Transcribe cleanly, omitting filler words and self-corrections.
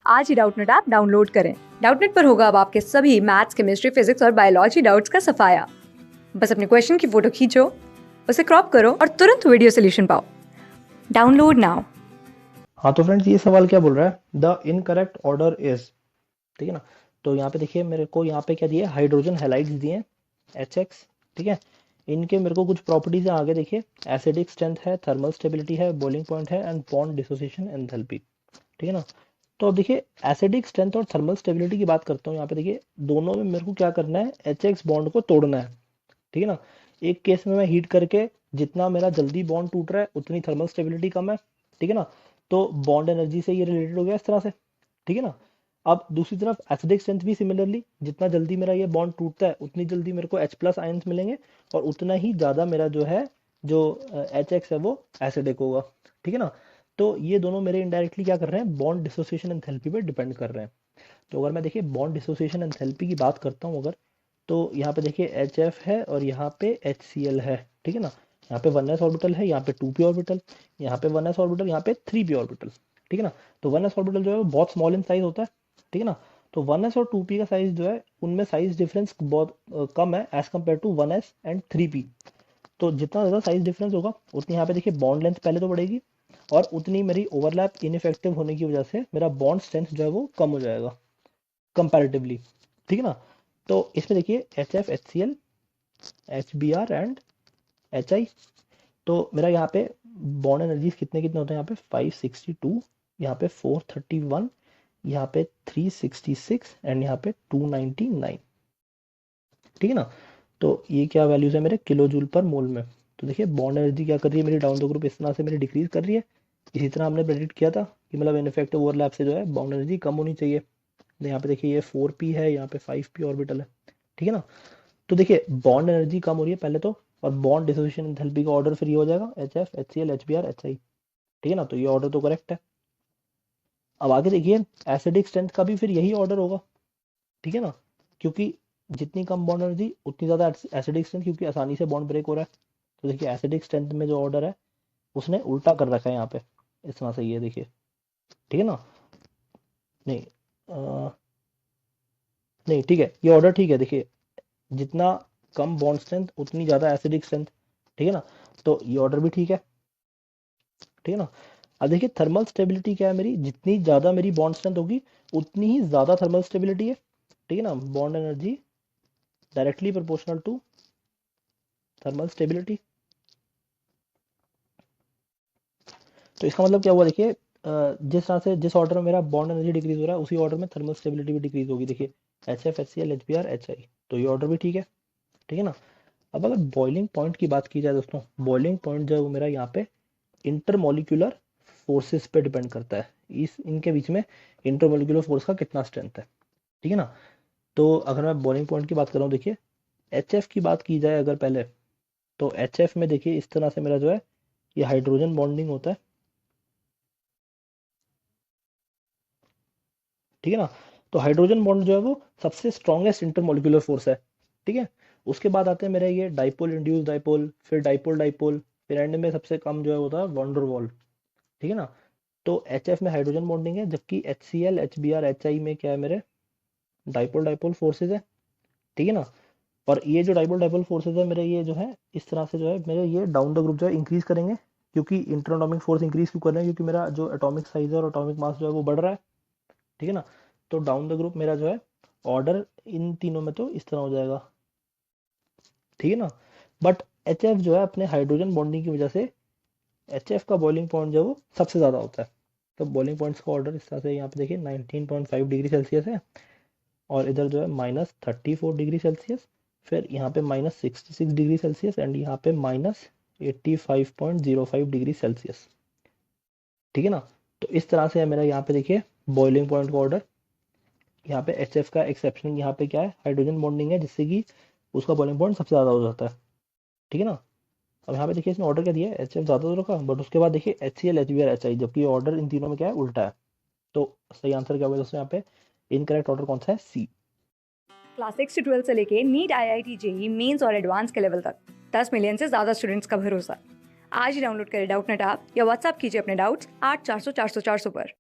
आज ही Doubtnut app download करें। Doubtnut पर होगा अब आपके सभी मैथ्स, केमिस्ट्री, फिजिक्स और बायोलॉजी डाउट्स का सफाया। बस अपने क्वेश्चन की फोटो खींचो, उसे क्रॉप करो और तुरंत वीडियो सोल्यूशन पाओ। Download now. हाँ तो फ्रेंड्स, ये सवाल क्या बोल रहा है? द इनकरेक्ट ऑर्डर इज, ठीक है ना। तो यहाँ पे देखिए, मेरे को यहाँ पे क्या दिए, हाइड्रोजन हैलाइड्स दिए HX, ठीक है। इनके मेरे को कुछ प्रॉपर्टीज है आगे देखिए, एसिडिक स्ट्रेंथ है, थर्मल स्टेबिलिटी है, बॉइलिंग पॉइंट है एंड बॉन्ड डिसोसिएशन एंथैल्पी, ठीक है ना। तो अब देखिए, एसिडिक स्ट्रेंथ और थर्मल स्टेबिलिटी की बात करता हूँ। यहाँ पे देखिए, दोनों में मेरे को क्या करना है, HX बॉन्ड को तोड़ना है, ठीक है ना। एक केस में मैं हीट करके जितना मेरा जल्दी बॉन्ड टूट रहा है उतनी थर्मल स्टेबिलिटी कम है, ठीक है ना। तो बॉन्ड एनर्जी से ये रिलेटेड हो गया इस तरह से, ठीक है ना। अब दूसरी तरफ एसिडिक स्ट्रेंथ भी सिमिलरली, जितना जल्दी मेरा ये बॉन्ड टूटता है उतनी जल्दी मेरे को H+ आयंस मिलेंगे और उतना ही ज़्यादा मेरा जो है, जो HX है वो एसिडिक होगा, ठीक है ना। तो ये दोनों मेरे इनडायरेक्टली क्या कर रहे हैं, बॉन्ड डिसोसिएशन एंथैल्पी पे डिपेंड कर रहे हैं। तो अगर मैं देखिए बॉन्ड डिसोसिएशन एंथैल्पी की बात करता हूँ अगर, तो यहाँ पे देखिए HF है और यहाँ पे HCl है, ठीक है ना। यहाँ पे 1s ऑर्बिटल है, यहाँ पे 2p ऑर्बिटल, यहाँ पे 1s ऑर्बिटल, यहाँ पे 3p ऑर्बिटल, ठीक है ना। तो 1s ऑर्बिटल जो है वो बहुत स्मॉल इन साइज होता है, ठीक है ना। तो 1s और 2p का साइज जो है, उनमें साइज डिफरेंस बहुत कम है as compare to 1s and 3p। तो जितना ज़्यादा साइज डिफरेंस होगा उतनी यहाँ पे देखिए बॉन्ड लेंथ पहले तो बढ़ेगी, और उतनी मेरी ओवरलैप इनइफेक्टिव होने की वजह से मेरा बॉन्ड स्ट्रेंथ जो है वो कम हो जाएगा कंपैरेटिवली, ठीक है ना। तो इसमें देखिए HF, HCl, HBr and HI। तो मेरा यहाँ पे बॉन्ड एनर्जीज कितने कितने होते हैं, यहाँ पे 562, यहाँ पे 431, यहाँ पे 366 एंड यहाँ पे 299, ठीक है ना। तो ये क्या वैल्यूज है मेरे किलो जूल पर मोल में। तो देखिए बॉन्ड एनर्जी क्या कर रही है मेरी, डाउन द ग्रुप इस तरह से मेरी डिक्रीज कर रही है। इसी तरह हमने प्रेडिक्ट किया था कि मतलब इनफेक्टिव ओवरलैप से जो है बॉन्ड एनर्जी कम होनी चाहिए। तो यहाँ पे देखिए ये 4p है, यहाँ पे 5p ऑर्बिटल है, ठीक है ना। तो देखिए बॉन्ड एनर्जी कम हो रही है पहले तो, और बॉन्ड डिसोसिएशन एंथैल्पी का ऑर्डर फिर ये हो जाएगा HF, HCl, HBr, HI, ठीक है ना। तो ये ऑर्डर तो करेक्ट है। अब आगे देखिए, एसिडिक स्ट्रेंथ का भी फिर यही ऑर्डर होगा, ठीक है ना। क्योंकि जितनी कम बॉन्ड एनर्जी उतनी ज़्यादा एसिडिक स्ट्रेंथ, क्योंकि आसानी से बॉन्ड ब्रेक हो रहा है। तो देखिए एसिडिक स्ट्रेंथ में जो ऑर्डर है उसने उल्टा कर रखा है यहाँ पे, इस तरह से, ये देखिए, ठीक है ना। नहीं, नहीं, ठीक है, ये ऑर्डर ठीक है। देखिए, जितना कम बॉन्ड स्ट्रेंथ उतनी ज़्यादा एसिडिक स्ट्रेंथ, ठीक है ना। तो ये ऑर्डर भी ठीक है, ठीक है ना। अब देखिए थर्मल स्टेबिलिटी क्या है मेरी, जितनी ज़्यादा मेरी बॉन्ड स्ट्रेंथ होगी उतनी ही ज़्यादा थर्मल स्टेबिलिटी है, ठीक है ना। Bond energy directly proportional to thermal stability. तो इसका मतलब क्या हुआ देखिए, जिस तरह से जिस ऑर्डर में मेरा बॉन्ड एनर्जी डिक्रीज हो रहा है उसी ऑर्डर में थर्मल स्टेबिलिटी भी डिक्रीज होगी। देखिए HF, HCl, HBr, HI, तो ये ऑर्डर भी ठीक है ना। अब अगर बॉइलिंग पॉइंट की बात की जाए दोस्तों, बॉइलिंग पॉइंट जो है वो मेरा यहाँ पे इंटरमोलिकुलर फोर्सेस पे डिपेंड करता है, इस इनके बीच में इंटरमोलिकुलर फोर्स का कितना स्ट्रेंथ है, ठीक है ना। तो अगर मैं बॉइलिंग पॉइंट की बात कर रहा हूँ, देखिए HF की बात की जाए अगर पहले, तो HF में देखिए इस तरह से मेरा जो है ये हाइड्रोजन बॉन्डिंग होता है, ठीक है ना। तो हाइड्रोजन बॉन्ड जो है वो सबसे स्ट्रॉन्गेस्ट इंटरमोलिकुलर फोर्स है, ठीक है। उसके बाद आते हैं मेरे ये डाइपोल इंड्यूस डाइपोल, फिर डाइपोल डाइपोल, फिर एंड में सबसे कम जो है होता है वॉन्डर वॉल, ठीक है ना। तो HF में हाइड्रोजन बॉन्डिंग है, जबकि HCl, HBr, HI में क्या है मेरे, डाइपोल डाइपोल फोर्सेज है, ठीक है ना। और ये जो डाइपोल डाइपोल फोर्सेज है मेरे, ये जो है इस तरह से जो है मेरे ये डाउन द ग्रुप जो है इंक्रीज करेंगे, क्योंकि इंटर एटॉमिक फोर्स इंक्रीज क्यों कर रहे हैं, क्योंकि मेरा जो एटॉमिक साइज है और एटॉमिक मास जो है वो बढ़ रहा है, ठीक है ना। तो डाउन द ग्रुप मेरा जो है ऑर्डर इन तीनों में तो इस तरह हो जाएगा, ठीक है ना। बट HF जो है अपने हाइड्रोजन बॉन्डिंग की वजह से, HF का बॉइलिंग पॉइंट जो है वो सबसे ज़्यादा होता है। तो बॉइलिंग पॉइंट्स का ऑर्डर इस तरह से यहाँ पे देखिए 19.5 डिग्री सेल्सियस है, और इधर जो है -34 डिग्री सेल्सियस, फिर यहाँ पे -66 डिग्री सेल्सियस एंड यहाँ पे -85.05 डिग्री सेल्सियस, ठीक है ना। तो इस तरह से है मेरा यहाँ पे देखिए बॉइलिंग पॉइंट का ऑर्डर। यहाँ पे HF का एक्सेप्शन यहाँ पे क्या है, हाइड्रोजन बॉन्डिंग है, जिससे कि उसका बॉइलिंग पॉइंट सबसे ज़्यादा हो जाता है, ठीक है ना। अब यहाँ पे देखिए इसने ऑर्डर क्या दिया है, HF ज़्यादा तो रखा, बट उसके बाद देखिए HCl, HBr, HI, जबकि ऑर्डर इन तीनों में क्या है, उल्टा है। तो सही आंसर क्या होगा दोस्तों, यहाँ पे इनकरेक्ट ऑर्डर कौन सा है, C। क्लास 6 से 12 से लेके नीट, IIT, जेई मेंस और एडवांस के लेवल तक 10 मिलियन से ज्यादा स्टूडेंट्स का भरोसा। आज ही डाउनलोड करें डाउटनेट ऐप या व्हाट्सएप कीजिए अपने डाउट्स 8400 400 400 पर।